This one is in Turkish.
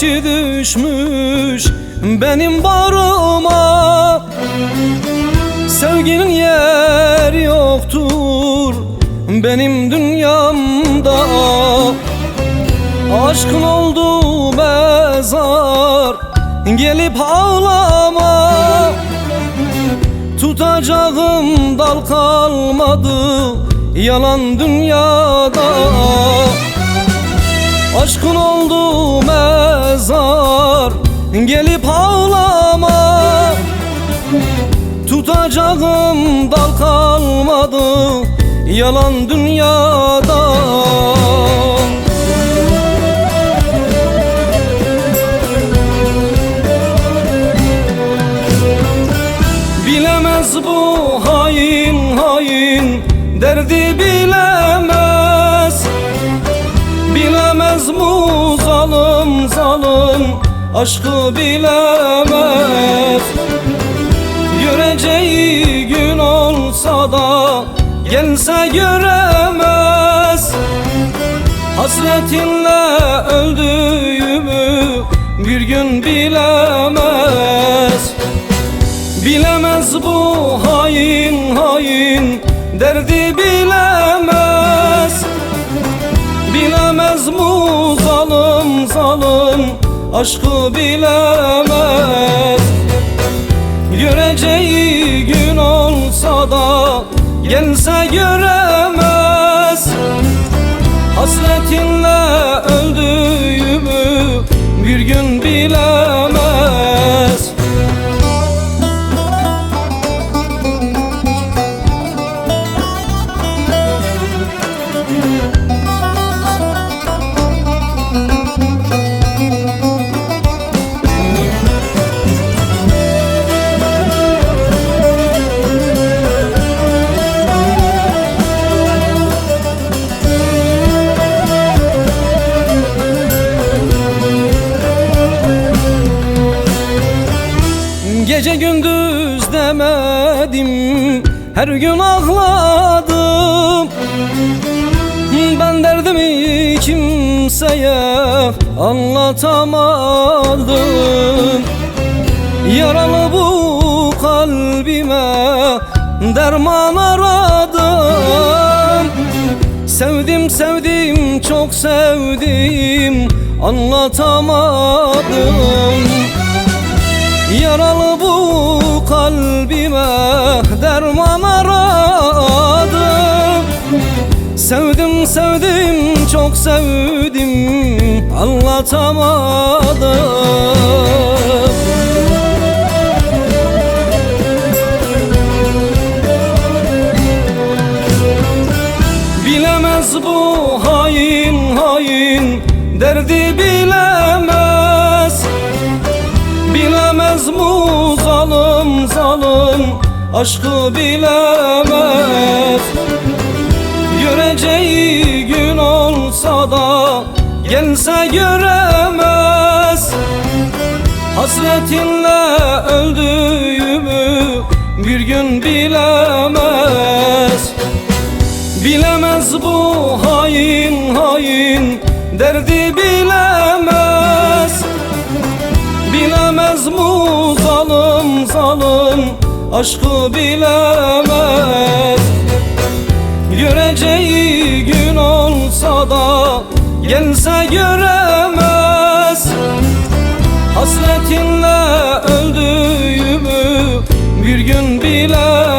ateşi düşmüş benim bağrıma. Sevginin yer yoktur benim dünyamda. Aşkın oldu mezar, gelip ağlama. Tutacağım dal kalmadı yalan dünyada. Aşkın oldu mezar, gelip ağlama. Tutacağım dal kalmadı yalan dünyada. Bilemez bu hain hain, derdi bilemez. Bilemez bu zalim zalim, aşkı bilemez. Göreceği gün olsa da gelse göremez. Hasretinle öldüğümü bir gün bilemez. Bilemez bu hain hain, derdi bilemez. Bilemez bu zalim zalim, aşkı bilemez. Göreceği gün olsa da gelse göremez. Hasretinle öldüğümü bir gün bilemez. Gece gündüz demedim, her gün ağladım. Ben derdimi kimseye anlatamadım. Yaralı bu kalbime derman aradım. Sevdim sevdim çok sevdim, anlatamadım. Yaralı bu kalbime derman aradım. Sevdim sevdim çok sevdim, anlatamadım. Bilemez bu hain hain, derdi bilemez. Bilemez bu zalim zalim, aşkı bilemez. Göreceği gün olsa da gelse göremez. Hasretinle öldüğümü bir gün bilemez. Bilemez bu hain hain, derdi bilemez. Bilemez bu zalim zalim, aşkı bilemez. Göreceği gün olsa da gelse göremez. Hasretinle öldüğümü bir gün bilemez.